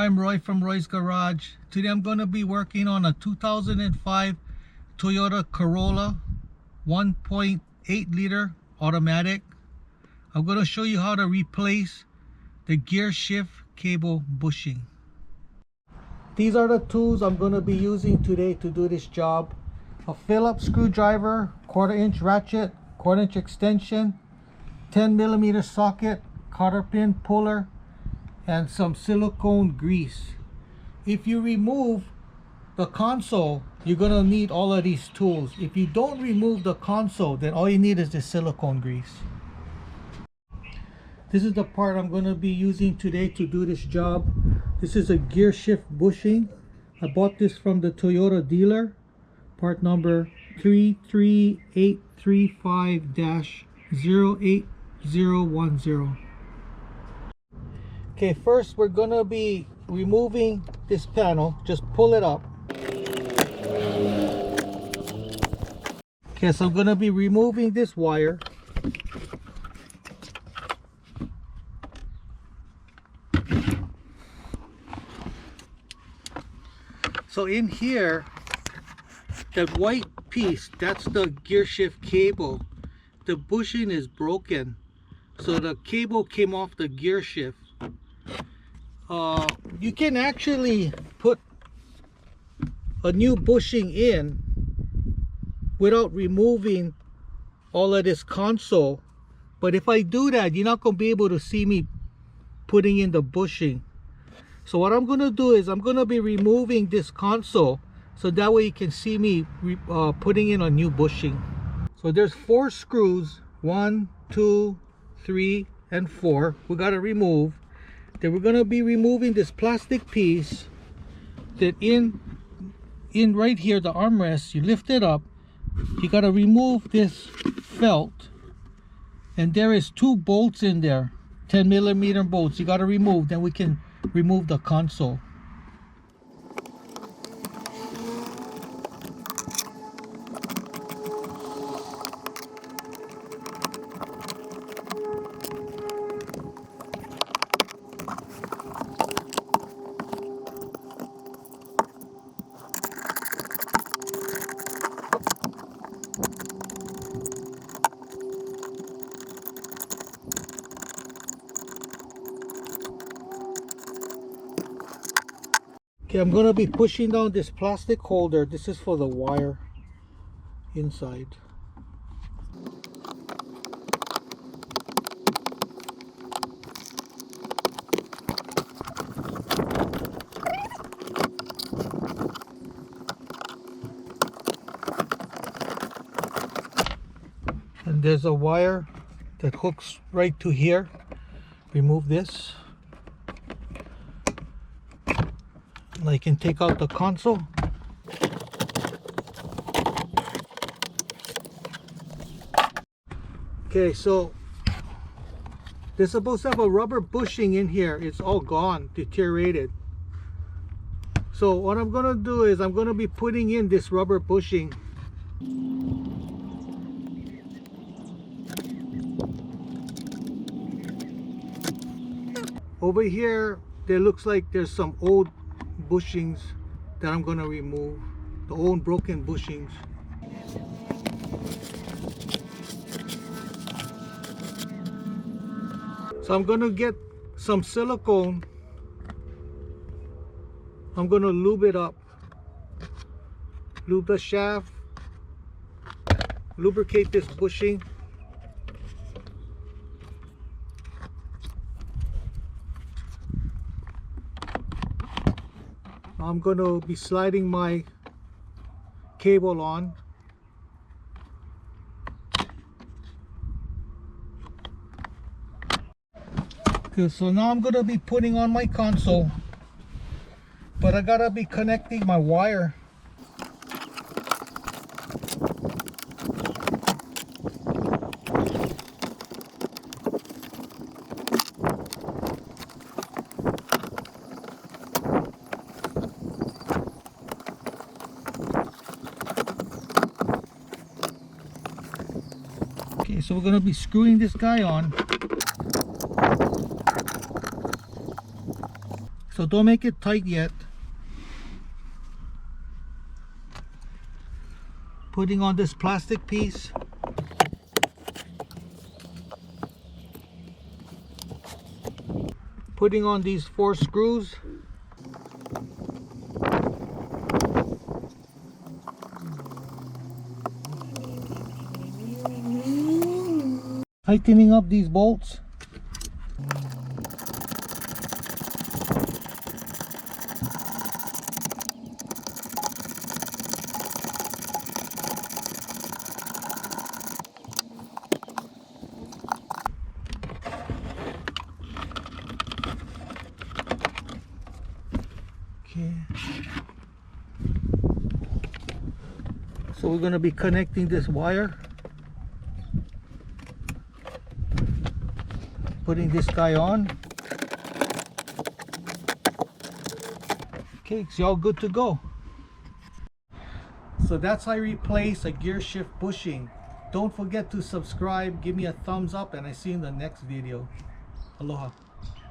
I'm Roy from Roy's Garage. Today I'm going to be working on a 2005 Toyota Corolla 1.8 liter automatic. I'm going to show you how to replace the gear shift cable bushing. These are the tools I'm going to be using today to do this job. A Phillips screwdriver, 1/4 inch ratchet, 1/4 inch extension, 10mm socket, cotter pin puller, and some silicone grease. If you remove the console, you're going to need all of these tools. If you don't remove the console, then all you need is the silicone grease. This is the part I'm going to be using today to do this job. This is a gear shift bushing. I bought this from the Toyota dealer. Part number 33835-08010. Okay, first we're gonna be removing this panel. Just pull it up. Okay, so I'm gonna be removing this wire. So in here, that white piece, that's the gear shift cable. The bushing is broken, so the cable came off the gear shift. You can actually put a new bushing in without removing all of this console, but if I do that, you're not going to be able to see me putting in the bushing. So what I'm going to do is I'm going to be removing this console, so that way you can see me putting in a new bushing. So there's 4 screws, 1, 2, 3, and 4 we got to remove. Then we're going to be removing this plastic piece that in right here, the armrest, you lift it up, you got to remove this felt, and there is 2 bolts in there, 10mm bolts you got to remove. Then we can remove the console. Okay, I'm going to be pushing down this plastic holder. This is for the wire inside. And there's a wire that hooks right to here. Remove this. I can take out the console. Okay, so they're supposed to have a rubber bushing in here. It's all gone, deteriorated. So what I'm gonna do is I'm gonna be putting in this rubber bushing. Over here, there looks like there's some old bushings that I'm going to remove, the old broken bushings. So I'm going to get some silicone. I'm going to lube it up, lube the shaft, lubricate this bushing. I'm going to be sliding my cable on. Okay, so now I'm going to be putting on my console, but I gotta be connecting my wire. Okay, so we're going to be screwing this guy on. So don't make it tight yet. Putting on this plastic piece. Putting on these 4 screws. Tightening up these bolts. Okay. So we're going to be connecting this wire. Putting this guy on. Okay, it's all good to go. So that's how I replace a gear shift bushing. Don't forget to subscribe, give me a thumbs up, and I see you in the next video. Aloha.